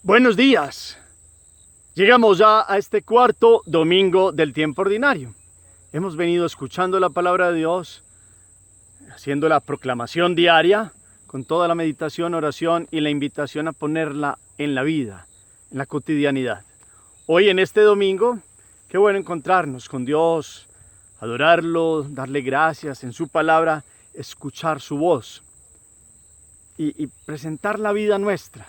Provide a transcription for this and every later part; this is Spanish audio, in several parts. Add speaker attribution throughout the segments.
Speaker 1: Buenos días. Llegamos ya a este cuarto domingo del tiempo ordinario. Hemos venido escuchando la palabra de Dios, haciendo la proclamación diaria, con toda la meditación, oración y la invitación a ponerla en la vida, en la cotidianidad. Hoy en este domingo, qué bueno encontrarnos con Dios, adorarlo, darle gracias en su palabra, escuchar su voz y presentar la vida nuestra.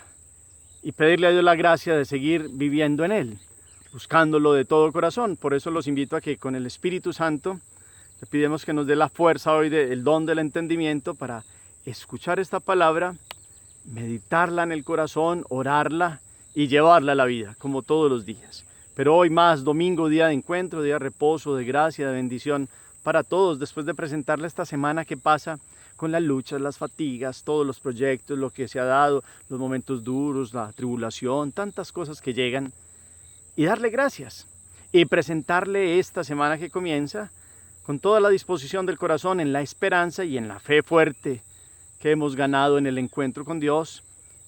Speaker 1: Y pedirle a Dios la gracia de seguir viviendo en Él, buscándolo de todo corazón. Por eso los invito a que con el Espíritu Santo le pidamos que nos dé la fuerza hoy, el don del entendimiento para escuchar esta palabra, meditarla en el corazón, orarla y llevarla a la vida, como todos los días. Pero hoy más, domingo, día de encuentro, día de reposo, de gracia, de bendición para todos, después de presentarle esta semana que pasa con las luchas, las fatigas, todos los proyectos, lo que se ha dado, los momentos duros, la tribulación, tantas cosas que llegan, y darle gracias y presentarle esta semana que comienza con toda la disposición del corazón, en la esperanza y en la fe fuerte que hemos ganado en el encuentro con Dios,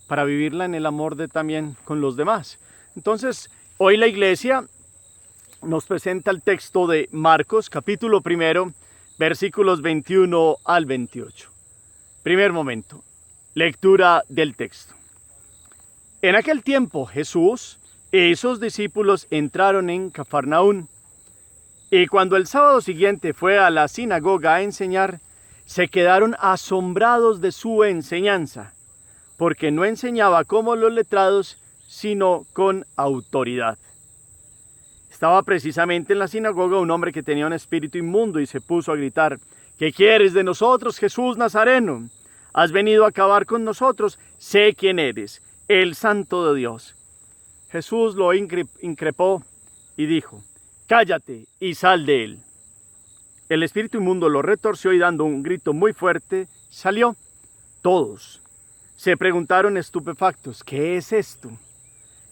Speaker 1: para vivirla en el amor de también con los demás. Entonces, hoy la iglesia nos presenta el texto de Marcos, capítulo 1, versículos 21 al 28. Primer momento, lectura del texto. En aquel tiempo Jesús y sus discípulos entraron en Cafarnaún, y cuando el sábado siguiente fue a la sinagoga a enseñar, se quedaron asombrados de su enseñanza, porque no enseñaba como los letrados, sino con autoridad. Estaba precisamente en la sinagoga un hombre que tenía un espíritu inmundo y se puso a gritar: ¿Qué quieres de nosotros, Jesús Nazareno? ¿Has venido a acabar con nosotros? Sé quién eres, el Santo de Dios. Jesús lo increpó y dijo: Cállate y sal de él. El espíritu inmundo lo retorció y dando un grito muy fuerte, salió. Todos se preguntaron estupefactos: ¿qué es esto?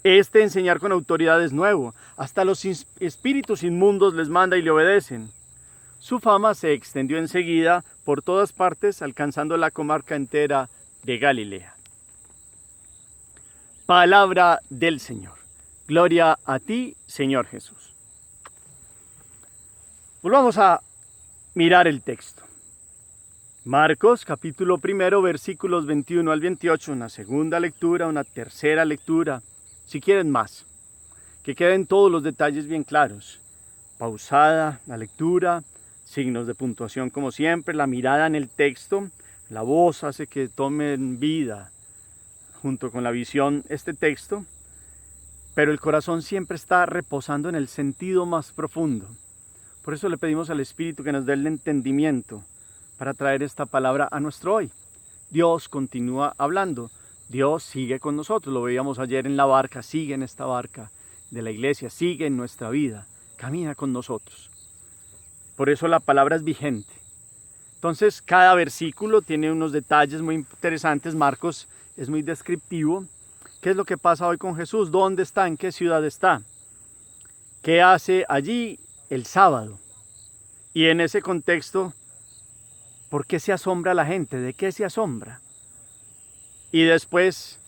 Speaker 1: Este enseñar con autoridad es nuevo, hasta los espíritus inmundos les manda y le obedecen. Su fama se extendió enseguida por todas partes, alcanzando la comarca entera de Galilea. Palabra del Señor. Gloria a ti, Señor Jesús. Volvamos a mirar el texto. Marcos, capítulo 1, versículos 21 al 28, una segunda lectura, una tercera lectura. Si quieren más, que queden todos los detalles bien claros. Pausada la lectura, signos de puntuación como siempre, la mirada en el texto, la voz hace que tome vida junto con la visión este texto, pero el corazón siempre está reposando en el sentido más profundo. Por eso le pedimos al Espíritu que nos dé el entendimiento para traer esta palabra a nuestro hoy. Dios continúa hablando. Dios sigue con nosotros, lo veíamos ayer en la barca, sigue en esta barca de la iglesia, sigue en nuestra vida, camina con nosotros. Por eso la palabra es vigente. Entonces cada versículo tiene unos detalles muy interesantes. Marcos es muy descriptivo. ¿Qué es lo que pasa hoy con Jesús? ¿Dónde está? ¿En qué ciudad está? ¿Qué hace allí el sábado? Y en ese contexto, ¿por qué se asombra la gente? ¿De qué se asombra? Y después,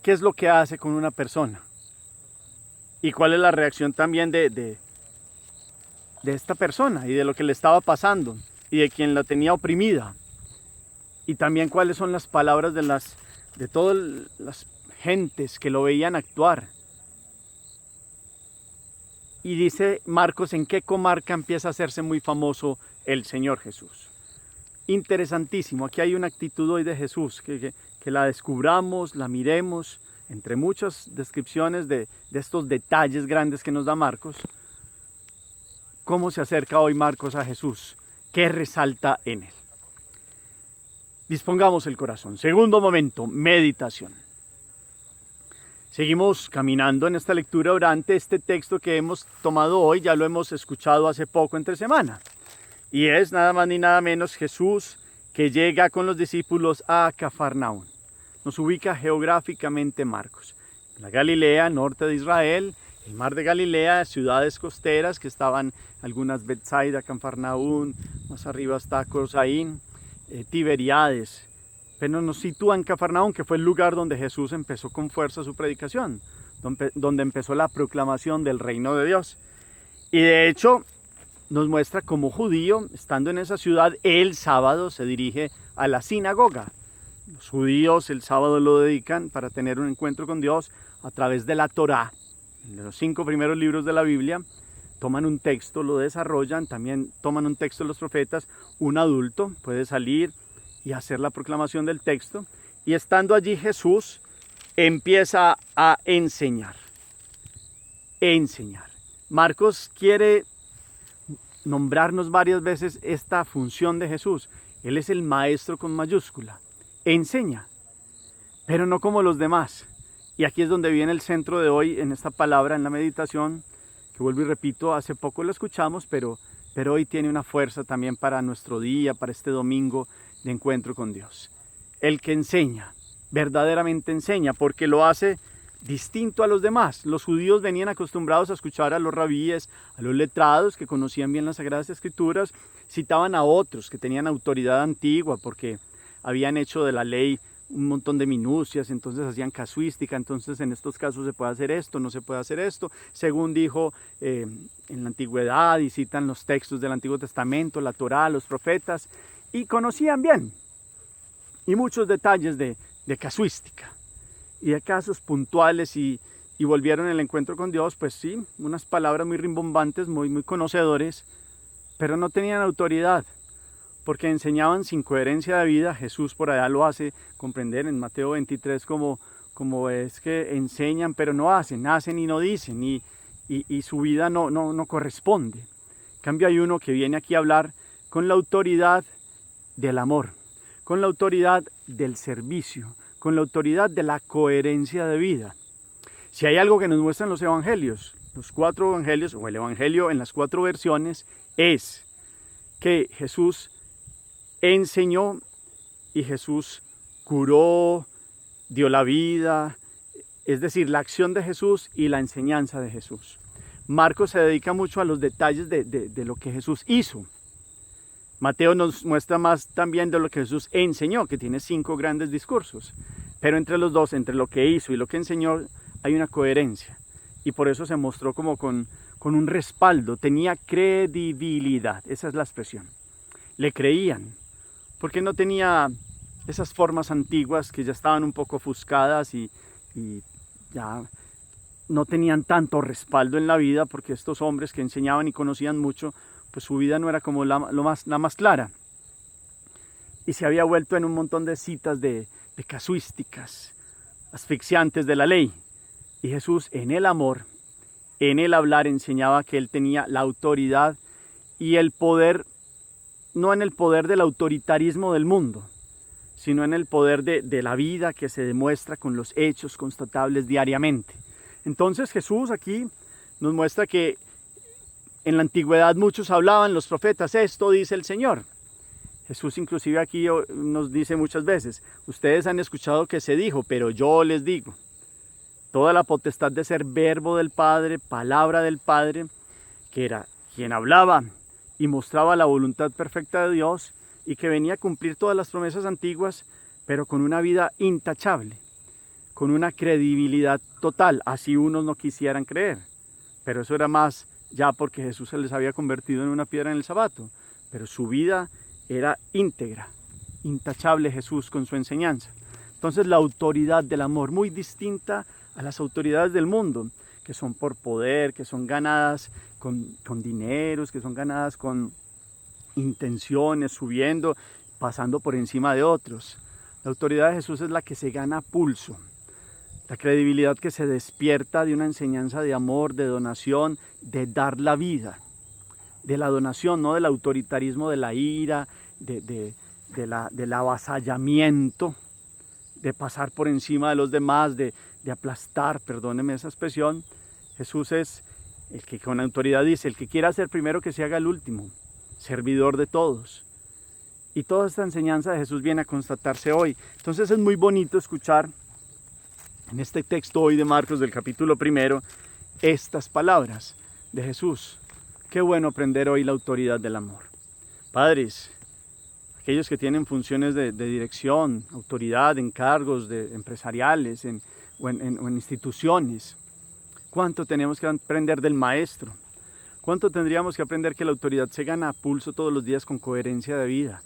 Speaker 1: ¿qué es lo que hace con una persona? ¿Y cuál es la reacción también de esta persona y de lo que le estaba pasando y de quien la tenía oprimida? Y también cuáles son las palabras de todas las gentes que lo veían actuar. Y dice Marcos en qué comarca empieza a hacerse muy famoso el Señor Jesús. Interesantísimo, aquí hay una actitud hoy de Jesús, que la descubramos, la miremos, entre muchas descripciones de estos detalles grandes que nos da Marcos. ¿Cómo se acerca hoy Marcos a Jesús? ¿Qué resalta en él? Dispongamos el corazón. Segundo momento, meditación. Seguimos caminando en esta lectura orante. Este texto que hemos tomado hoy ya lo hemos escuchado hace poco entre semana. Y es nada más ni nada menos Jesús que llega con los discípulos a Cafarnaún. Nos ubica geográficamente Marcos. La Galilea, norte de Israel, el mar de Galilea, ciudades costeras que estaban algunas Betsaida, Cafarnaún, más arriba está Corzaín, Tiberíades, pero nos sitúa en Cafarnaúm, que fue el lugar donde Jesús empezó con fuerza su predicación, donde empezó la proclamación del reino de Dios. Y de hecho nos muestra como judío, estando en esa ciudad, el sábado se dirige a la sinagoga. Los judíos el sábado lo dedican para tener un encuentro con Dios a través de la Torá, de los 5 primeros libros de la Biblia. Toman un texto, lo desarrollan, también toman un texto de los profetas. Un adulto puede salir y hacer la proclamación del texto. Y estando allí Jesús empieza a enseñar. Marcos quiere nombrarnos varias veces esta función de Jesús. Él es el maestro con mayúscula. Enseña, pero no como los demás. Y aquí es donde viene el centro de hoy en esta palabra, en la meditación, que vuelvo y repito, hace poco lo escuchamos, pero hoy tiene una fuerza también para nuestro día, para este domingo de encuentro con Dios. El que enseña, verdaderamente enseña, porque lo hace distinto a los demás. Los judíos venían acostumbrados a escuchar a los rabíes, a los letrados que conocían bien las Sagradas Escrituras, citaban a otros que tenían autoridad antigua porque habían hecho de la ley un montón de minucias, entonces hacían casuística, entonces en estos casos se puede hacer esto, no se puede hacer esto, según dijo en la antigüedad, y citan los textos del Antiguo Testamento, la Torá, los profetas, y conocían bien, y muchos detalles de casuística, y de casos puntuales, y volvieron el encuentro con Dios, pues sí, unas palabras muy rimbombantes, muy conocedores, pero no tenían autoridad, porque enseñaban sin coherencia de vida. Jesús por allá lo hace comprender en Mateo 23 como es que enseñan pero no hacen y no dicen, y su vida no corresponde. En cambio hay uno que viene aquí a hablar con la autoridad del amor, con la autoridad del servicio, con la autoridad de la coherencia de vida. Si hay algo que nos muestran los evangelios, los 4 evangelios, o el evangelio en las 4 versiones, es que Jesús enseñó y Jesús curó, dio la vida, es decir, la acción de Jesús y la enseñanza de Jesús. Marcos se dedica mucho a los detalles de lo que Jesús hizo. Mateo nos muestra más también de lo que Jesús enseñó, que tiene 5 grandes discursos. Pero entre los dos, entre lo que hizo y lo que enseñó, hay una coherencia. Y por eso se mostró como con un respaldo, tenía credibilidad, esa es la expresión. Le creían, porque no tenía esas formas antiguas que ya estaban un poco ofuscadas y ya no tenían tanto respaldo en la vida, porque estos hombres que enseñaban y conocían mucho, pues su vida no era como la más clara. Y se había vuelto en un montón de citas de casuísticas, asfixiantes de la ley. Y Jesús en el amor, en el hablar, enseñaba que él tenía la autoridad y el poder, no en el poder del autoritarismo del mundo, sino en el poder de la vida que se demuestra con los hechos constatables diariamente. Entonces Jesús aquí nos muestra que en la antigüedad muchos hablaban, los profetas, esto dice el Señor. Jesús inclusive aquí nos dice muchas veces, ustedes han escuchado que se dijo, pero yo les digo. Toda la potestad de ser verbo del Padre, palabra del Padre, que era quien hablaba y mostraba la voluntad perfecta de Dios y que venía a cumplir todas las promesas antiguas, pero con una vida intachable, con una credibilidad total, así unos no quisieran creer. Pero eso era más ya porque Jesús se les había convertido en una piedra en el zapato, pero su vida era íntegra, intachable Jesús con su enseñanza. Entonces la autoridad del amor, muy distinta a las autoridades del mundo, que son por poder, que son ganadas con dineros, que son ganadas con intenciones, subiendo, pasando por encima de otros. La autoridad de Jesús es la que se gana a pulso, la credibilidad que se despierta de una enseñanza de amor, de donación, de dar la vida, de la donación, no del autoritarismo, de la ira, del avasallamiento, de pasar por encima de los demás, de aplastar, perdóneme esa expresión. Jesús es el que con autoridad dice, el que quiera ser primero que se haga el último, servidor de todos. Y toda esta enseñanza de Jesús viene a constatarse hoy. Entonces es muy bonito escuchar en este texto hoy de Marcos del capítulo 1 estas palabras de Jesús. Qué bueno aprender hoy la autoridad del amor. Padres, aquellos que tienen funciones de dirección, autoridad, encargos empresariales o en instituciones. ¿Cuánto tenemos que aprender del maestro? ¿Cuánto tendríamos que aprender que la autoridad se gana a pulso todos los días con coherencia de vida,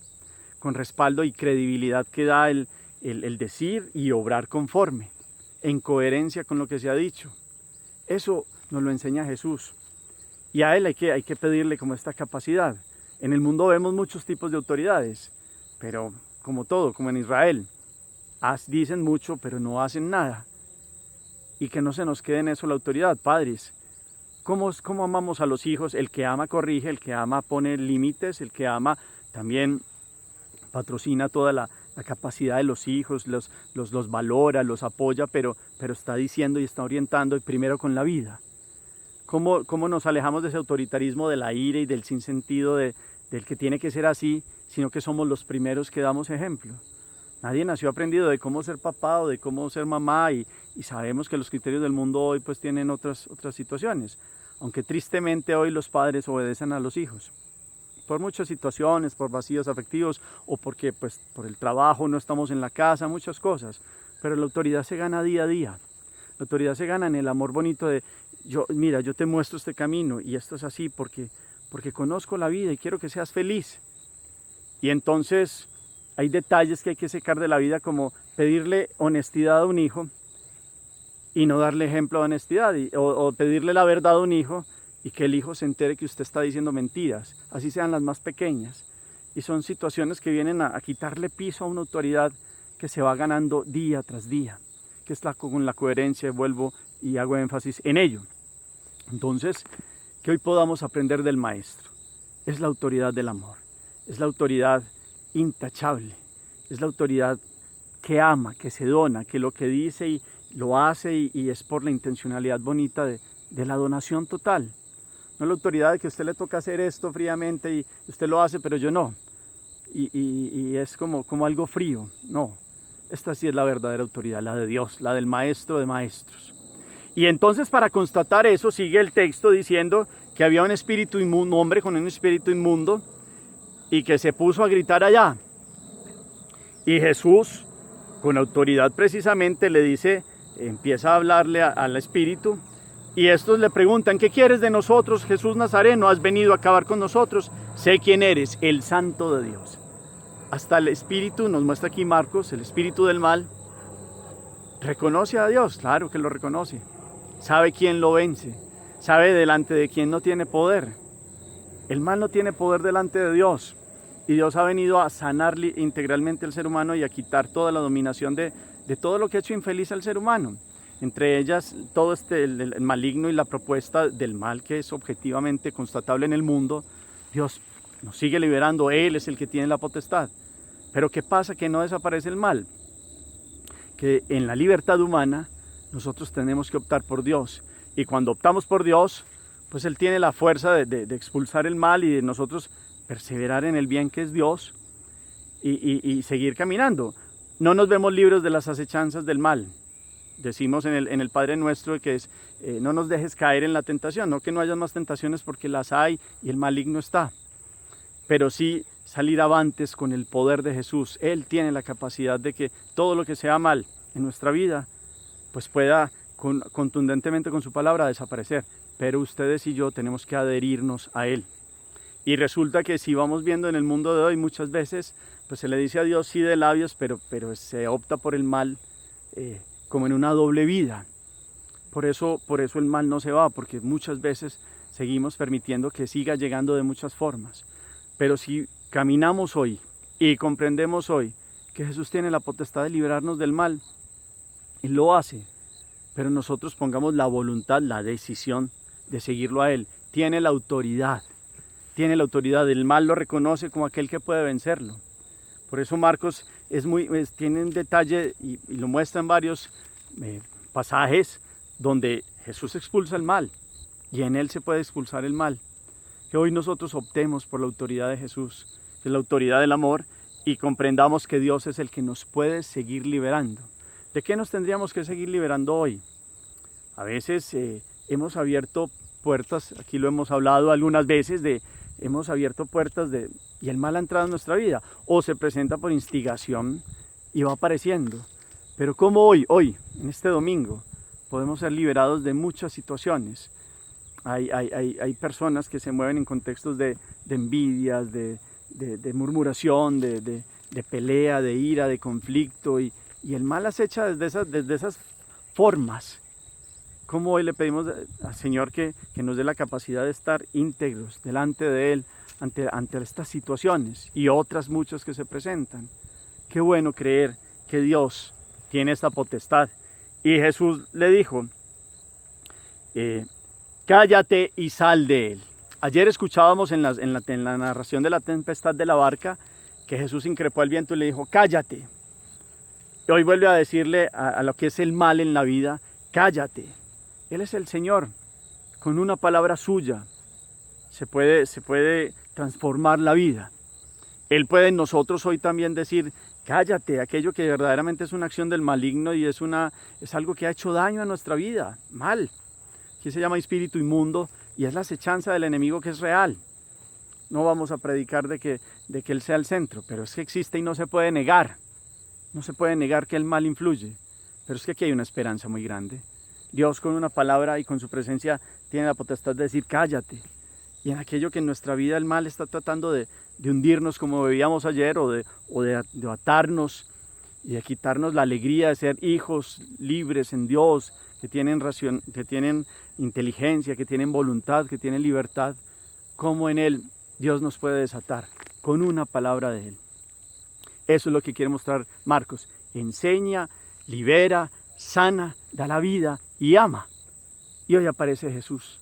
Speaker 1: con respaldo y credibilidad que da el decir y obrar conforme, en coherencia con lo que se ha dicho? Eso nos lo enseña Jesús. Y a Él hay que pedirle como esta capacidad. En el mundo vemos muchos tipos de autoridades, pero como todo, como en Israel, dicen mucho pero no hacen nada. Y que no se nos quede en eso la autoridad. Padres, ¿cómo amamos a los hijos? El que ama corrige, el que ama pone límites, el que ama también patrocina toda la capacidad de los hijos, los valora, los apoya, pero está diciendo y está orientando y primero con la vida. ¿Cómo nos alejamos de ese autoritarismo de la ira y del sinsentido del que tiene que ser así, sino que somos los primeros que damos ejemplo? Nadie nació aprendido de cómo ser papá o de cómo ser mamá y sabemos que los criterios del mundo hoy pues tienen otras situaciones, aunque tristemente hoy los padres obedecen a los hijos por muchas situaciones, por vacíos afectivos o porque pues por el trabajo no estamos en la casa, muchas cosas, pero la autoridad se gana día a día. La autoridad se gana en el amor bonito de mira, yo te muestro este camino y esto es así porque conozco la vida y quiero que seas feliz. Y entonces hay detalles que hay que sacar de la vida, como pedirle honestidad a un hijo y no darle ejemplo de honestidad, o pedirle la verdad a un hijo y que el hijo se entere que usted está diciendo mentiras, así sean las más pequeñas. Y son situaciones que vienen a quitarle piso a una autoridad que se va ganando día tras día, que es con la coherencia, vuelvo y hago énfasis en ello. Entonces, que hoy podamos aprender del Maestro. Es la autoridad del amor, es la autoridad intachable, es la autoridad que ama, que se dona, que lo que dice y lo hace y es por la intencionalidad bonita de la donación total. No la autoridad de que a usted le toca hacer esto fríamente y usted lo hace, pero yo no. Y es como algo frío. No, esta sí es la verdadera autoridad, la de Dios, la del Maestro de Maestros. Y entonces, para constatar eso, sigue el texto diciendo que había un espíritu inmundo, un hombre con un espíritu inmundo, y que se puso a gritar allá. Y Jesús, con autoridad precisamente, le dice, empieza a hablarle al espíritu, y estos le preguntan: ¿qué quieres de nosotros, Jesús Nazareno? ¿Has venido a acabar con nosotros? Sé quién eres, el Santo de Dios. Hasta el espíritu, nos muestra aquí Marcos, el espíritu del mal, reconoce a Dios, claro que lo reconoce. Sabe quién lo vence, sabe delante de quién no tiene poder. El mal no tiene poder delante de Dios. Y Dios ha venido a sanar integralmente al ser humano y a quitar toda la dominación de todo lo que ha hecho infeliz al ser humano. Entre ellas, todo el maligno y la propuesta del mal que es objetivamente constatable en el mundo. Dios nos sigue liberando, Él es el que tiene la potestad. Pero ¿qué pasa? Que no desaparece el mal. Que en la libertad humana nosotros tenemos que optar por Dios. Y cuando optamos por Dios, pues Él tiene la fuerza de expulsar el mal y de nosotros perseverar en el bien que es Dios y seguir caminando. No nos vemos libres de las acechanzas del mal. Decimos en el Padre Nuestro que es, no nos dejes caer en la tentación, no que no haya más tentaciones porque las hay y el maligno está, pero sí salir avantes con el poder de Jesús. Él tiene la capacidad de que todo lo que sea mal en nuestra vida pues pueda contundentemente con su palabra desaparecer, pero ustedes y yo tenemos que adherirnos a Él. Y resulta que si vamos viendo en el mundo de hoy, muchas veces pues se le dice a Dios sí de labios, pero se opta por el mal como en una doble vida. Por eso el mal no se va, porque muchas veces seguimos permitiendo que siga llegando de muchas formas. Pero si caminamos hoy y comprendemos hoy que Jesús tiene la potestad de librarnos del mal, Él lo hace, pero nosotros pongamos la voluntad, la decisión de seguirlo a Él. Tiene la autoridad, el mal lo reconoce como aquel que puede vencerlo. Por eso Marcos tiene un detalle y lo muestra en varios pasajes donde Jesús expulsa el mal y en Él se puede expulsar el mal. Que hoy nosotros optemos por la autoridad de Jesús, que es la autoridad del amor, y comprendamos que Dios es el que nos puede seguir liberando. ¿De qué nos tendríamos que seguir liberando hoy? A veces hemos abierto puertas, aquí lo hemos hablado algunas veces, hemos abierto puertas de y el mal ha entrado en nuestra vida, o se presenta por instigación y va apareciendo. Pero como hoy, en este domingo, podemos ser liberados de muchas situaciones. Hay personas que se mueven en contextos de envidias, de murmuración, de pelea, de ira, de conflicto, y el mal acecha desde esas formas. Como hoy le pedimos al Señor que nos dé la capacidad de estar íntegros delante de Él ante estas situaciones y otras muchas que se presentan. Qué bueno creer que Dios tiene esta potestad. Y Jesús le dijo, cállate y sal de él. Ayer escuchábamos en la narración de la tempestad de la barca que Jesús increpó al viento y le dijo, cállate. Y hoy vuelve a decirle a lo que es el mal en la vida, cállate. Él es el Señor. Con una palabra suya se puede transformar la vida. Él puede en nosotros hoy también decir, cállate, aquello que verdaderamente es una acción del maligno y es algo que ha hecho daño a nuestra vida, mal. Aquí se llama espíritu inmundo y es la acechanza del enemigo que es real. No vamos a predicar de que Él sea el centro, pero es que existe y no se puede negar. No se puede negar que el mal influye, pero es que aquí hay una esperanza muy grande. Dios con una palabra y con su presencia tiene la potestad de decir cállate. Y en aquello que en nuestra vida el mal está tratando de hundirnos como veíamos ayer o de atarnos y de quitarnos la alegría de ser hijos libres en Dios, que tienen inteligencia, que tienen voluntad, que tienen libertad, como en Él Dios nos puede desatar con una palabra de Él. Eso es lo que quiere mostrar Marcos. Enseña, libera, sana, da la vida y ama. Y hoy aparece Jesús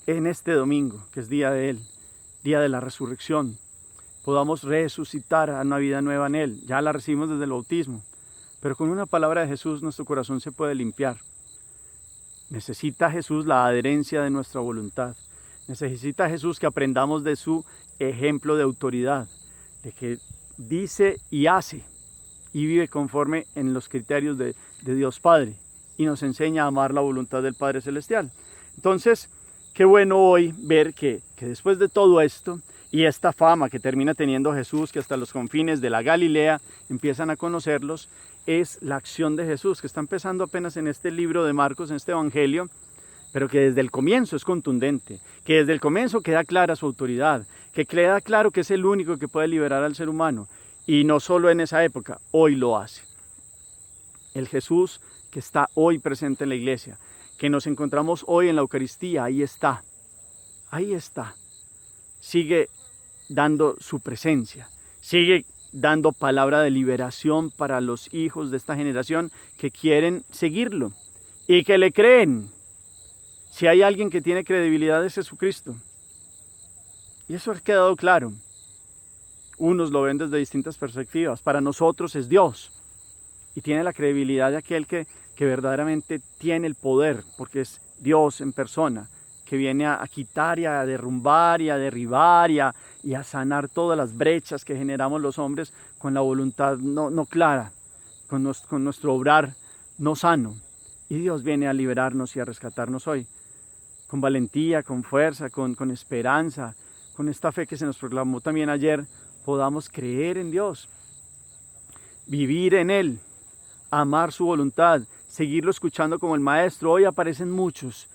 Speaker 1: en este domingo, que es día de Él, día de la resurrección. Podamos resucitar a una vida nueva en Él. Ya la recibimos desde el bautismo, pero con una palabra de Jesús nuestro corazón se puede limpiar. Necesita Jesús la adherencia de nuestra voluntad. Necesita Jesús que aprendamos de su ejemplo de autoridad, de que dice y hace y vive conforme en los criterios de Dios Padre y nos enseña a amar la voluntad del Padre Celestial. Entonces, qué bueno hoy ver que después de todo esto y esta fama que termina teniendo Jesús, que hasta los confines de la Galilea empiezan a conocerlos, es la acción de Jesús, que está empezando apenas en este libro de Marcos, en este evangelio, pero que desde el comienzo es contundente, que desde el comienzo queda clara su autoridad, que queda claro que es el único que puede liberar al ser humano, y no solo en esa época, hoy lo hace. El Jesús que está hoy presente en la iglesia, que nos encontramos hoy en la Eucaristía, ahí está, sigue dando su presencia, sigue dando palabra de liberación para los hijos de esta generación que quieren seguirlo y que le creen. Si hay alguien que tiene credibilidad es Jesucristo. Y eso ha quedado claro. Unos lo ven desde distintas perspectivas. Para nosotros es Dios. Y tiene la credibilidad de aquel que verdaderamente tiene el poder, porque es Dios en persona, que viene a quitar y a derrumbar y a derribar y a sanar todas las brechas que generamos los hombres con la voluntad no clara, con nuestro obrar no sano. Y Dios viene a liberarnos y a rescatarnos hoy, con valentía, con fuerza, con esperanza, con esta fe que se nos proclamó también ayer, podamos creer en Dios, vivir en Él, amar su voluntad, seguirlo escuchando como el Maestro. Hoy aparecen muchos,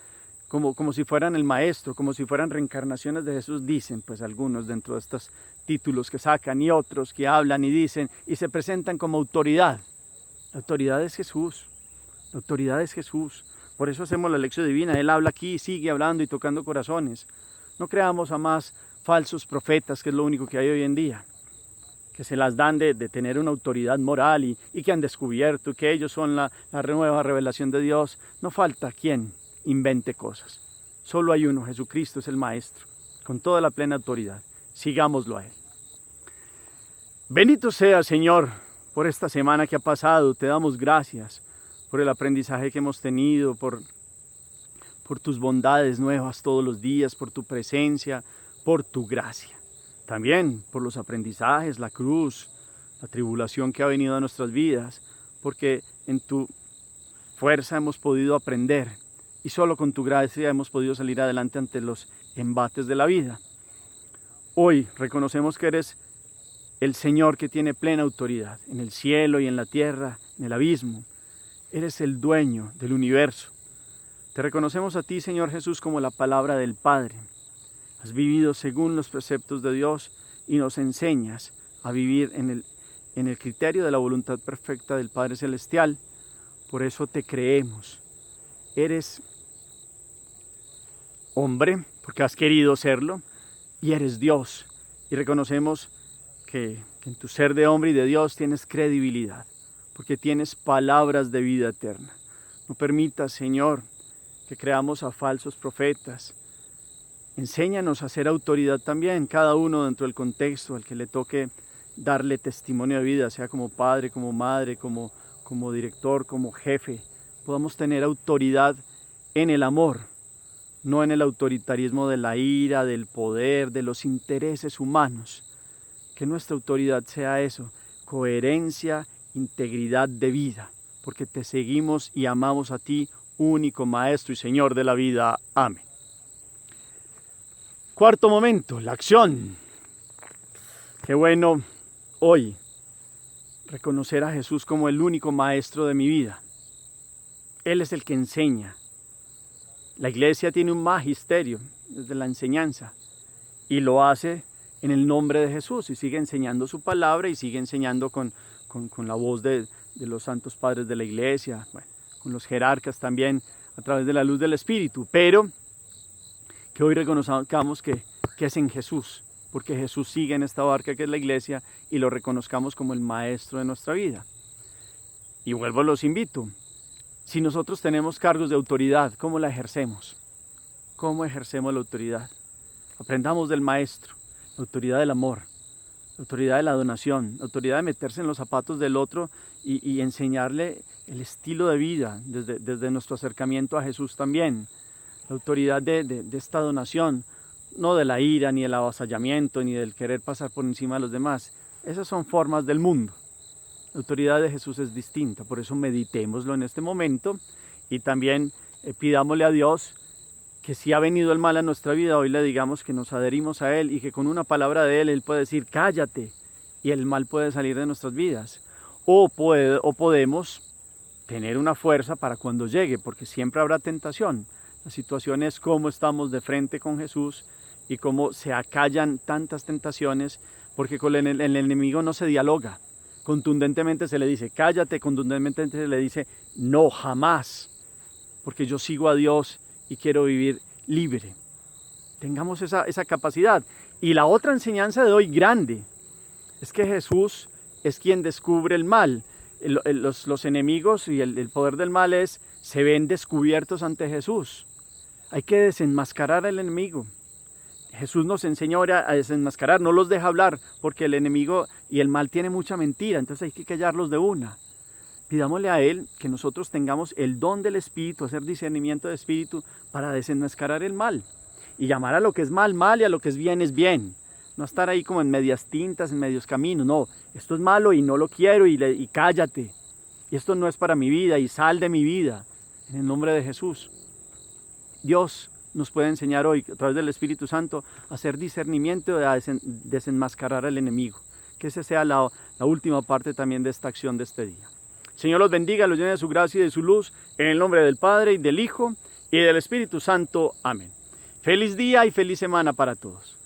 Speaker 1: como si fueran el Maestro, como si fueran reencarnaciones de Jesús, dicen pues algunos dentro de estos títulos que sacan, y otros que hablan y dicen y se presentan como autoridad. La autoridad es Jesús, la autoridad es Jesús. Por eso hacemos la lección divina. Él habla aquí y sigue hablando y tocando corazones. No creamos a más falsos profetas, que es lo único que hay hoy en día, que se las dan de tener una autoridad moral y que han descubierto que ellos son la nueva revelación de Dios. No falta quien invente cosas. Solo hay uno, Jesucristo es el Maestro, con toda la plena autoridad. Sigámoslo a Él. Bendito sea, Señor, por esta semana que ha pasado. Te damos gracias por el aprendizaje que hemos tenido, por tus bondades nuevas todos los días, por tu presencia, por tu gracia. También por los aprendizajes, la cruz, la tribulación que ha venido a nuestras vidas, porque en tu fuerza hemos podido aprender y solo con tu gracia hemos podido salir adelante ante los embates de la vida. Hoy reconocemos que eres el Señor que tiene plena autoridad en el cielo y en la tierra, en el abismo. Eres el dueño del universo. Te reconocemos a ti, Señor Jesús, como la palabra del Padre. Has vivido según los preceptos de Dios y nos enseñas a vivir en el criterio de la voluntad perfecta del Padre Celestial. Por eso te creemos. Eres hombre, porque has querido serlo, y eres Dios. Y reconocemos que en tu ser de hombre y de Dios tienes credibilidad, porque tienes palabras de vida eterna. No permitas, Señor, que creamos a falsos profetas. Enséñanos a ser autoridad también, cada uno dentro del contexto al que le toque darle testimonio de vida, sea como padre, como madre, como director, como jefe. Podamos tener autoridad en el amor, no en el autoritarismo de la ira, del poder, de los intereses humanos. Que nuestra autoridad sea eso, coherencia, integridad de vida, porque te seguimos y amamos a ti, único Maestro y Señor de la vida. Amén. Cuarto momento, la acción. Qué bueno hoy reconocer a Jesús como el único Maestro de mi vida. Él es el que enseña. La iglesia tiene un magisterio desde la enseñanza y lo hace en el nombre de Jesús y sigue enseñando su palabra y sigue enseñando con la voz de los santos padres de la iglesia, bueno, con los jerarcas también a través de la luz del Espíritu, pero que hoy reconozcamos que es en Jesús, porque Jesús sigue en esta barca que es la iglesia y lo reconozcamos como el maestro de nuestra vida. Y vuelvo, los invito, si nosotros tenemos cargos de autoridad, ¿cómo la ejercemos? ¿Cómo ejercemos la autoridad? Aprendamos del maestro. La autoridad del amor, la autoridad de la donación, la autoridad de meterse en los zapatos del otro y enseñarle el estilo de vida desde nuestro acercamiento a Jesús también. La autoridad de esta donación, no de la ira, ni del avasallamiento, ni del querer pasar por encima de los demás. Esas son formas del mundo. La autoridad de Jesús es distinta, por eso meditémoslo en este momento y también pidámosle a Dios que si ha venido el mal a nuestra vida, hoy le digamos que nos adherimos a Él y que con una palabra de Él puede decir cállate y el mal puede salir de nuestras vidas. O podemos tener una fuerza para cuando llegue, porque siempre habrá tentación. La situación es cómo estamos de frente con Jesús y cómo se acallan tantas tentaciones, porque con el enemigo no se dialoga. Contundentemente se le dice cállate, contundentemente se le dice no, jamás, porque yo sigo a Dios y quiero vivir libre. Tengamos esa capacidad. Y la otra enseñanza de hoy grande es que Jesús es quien descubre el mal. Los enemigos y el poder del mal se ven descubiertos ante Jesús. Hay que desenmascarar al enemigo. Jesús nos enseña ahora a desenmascarar, no los deja hablar, porque el enemigo y el mal tiene mucha mentira, entonces hay que callarlos de una. Pidámosle a Él que nosotros tengamos el don del Espíritu, hacer discernimiento de Espíritu para desenmascarar el mal y llamar a lo que es mal, mal, y a lo que es bien. No estar ahí como en medias tintas, en medios caminos. No, esto es malo y no lo quiero y cállate. Y esto no es para mi vida y sal de mi vida. En el nombre de Jesús. Dios nos puede enseñar hoy a través del Espíritu Santo a hacer discernimiento y a desenmascarar al enemigo. Que esa sea la última parte también de esta acción de este día. Señor los bendiga, los llene de su gracia y de su luz, en el nombre del Padre y del Hijo y del Espíritu Santo. Amén. Feliz día y feliz semana para todos.